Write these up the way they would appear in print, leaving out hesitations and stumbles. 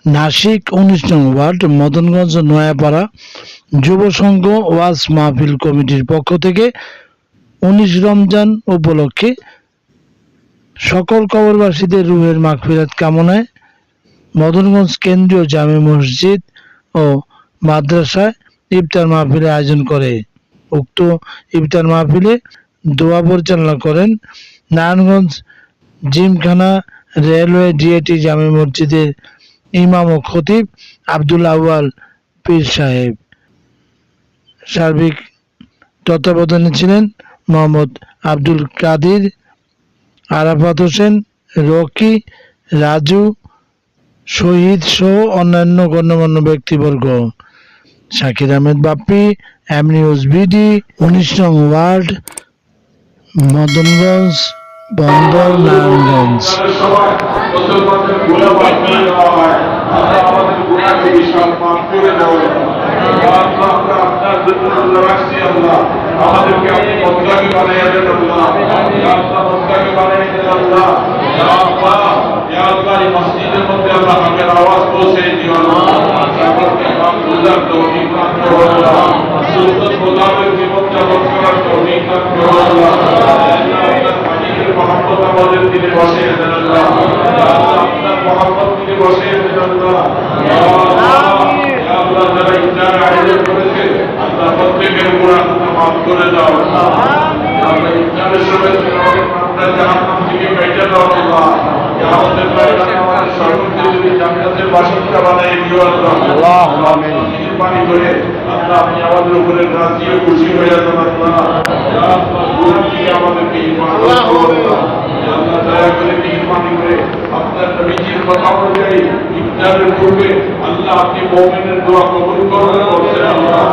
নাসিক ১৯ নং ওয়ার্ড মদনগঞ্জ নয়াপাড়া যুব সংঘ ওয়াজ মাহফিল কমিটির পক্ষ থেকে ১৯ রমজান উপলক্ষে সকল কবরবাসীদের রুহের মাগফিরাত কামনায় মদনগঞ্জ কেন্দ্রীয় জামে মসজিদ ও মাদ্রাসায় ইফতার মাহফিলের আয়োজন করে। উক্ত ইফতার মাহফিলে দোয়া পরিচালনা করেন নারায়ণগঞ্জ জিমখানা রেলওয়ে ডিএটি জামে মসজিদের ইমাম ও খতিব আব্দুল আউয়াল পীর সাহেব। সার্বিক তত্ত্বাবধানে ছিলেন মোহাম্মদ আব্দুল কাদির, আরাফাত হোসেন, রকি, রাজু, শহীদ সহ অন্যান্য গণ্যমান্য ব্যক্তিবর্গ। Shakir Ahmed Bappi, M news BD, ১৯ নং ওয়ার্ড, মদনগঞ্জ বন্দর, নারায়ণগঞ্জ। আমাদেরকে আপনি বদলাকে বানাইয়া দেন আল্লাহ, ইয়া আল্লাহ বদলাকে বানাইয়া দেন আল্লাহ, ইয়া আল্লাহ, ইয়া আল্লাহ এই মসজিদের মধ্যে আল্লাহ হকের আওয়াজ পৌঁছে দিও আল্লাহ, আমাদেরকে হক বুঝার তৌফিক দান করো আল্লাহ, সুন্নাত মোতাবেক জীবন যাপন করার তৌফিক দান করো আল্লাহ, আপনার হাবিবের মহব্বত আমাদের দিলে বসিয়ে দেন আল্লাহ, ইয়া আল্লাহ আপনার মহব্বত দিলে বসিয়ে দেন আল্লাহ, ইয়া আল্লাহ যারা ইফতার আয়োজন করেছে আল্লাহ প্রত্যেকের উপর আল্লাহ মাফ করে দাও আল্লাহ, ইফতারের সময় আমরা জাহান্নাম থেকে বেঁচে দাও আল্লাহ, আমাদের আমাদের সকলকে যদি জান্নাতের বাসিন্দা বানাই দিও আল্লাহ, আল্লাহুম্মা আমিন। মেহেরবানি করে আল্লাহ আপনি আমাদের উপরে রাজি ও খুশি হয়ে যান আল্লাহ, ইয়া আল্লাহ গুনাহ থেকে আমাদেরকে হিফাজত করুন আল্লাহ, ইয়া আল্লাহ দয়া করে মেহেরবানি করে আপনার নবীজির কথা অনুযায়ী ইফতারের পূর্বে আল্লাহ আপনি মুমিনের দোয়া কবুল করবেন বলছেন আল্লাহ,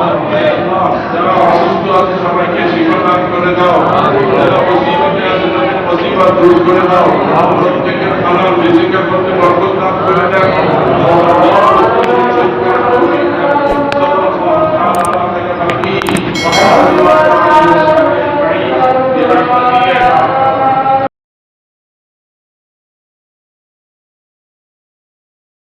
যারা অসুস্থ আছে সবাইকে শিফা দান করে দাও, যারা মুসিবতে আছে তাদের মুসিবত দূর করে দাও, প্রত্যেকের হালাল রিজিকের মধ্যে বরকত দান করে দাও।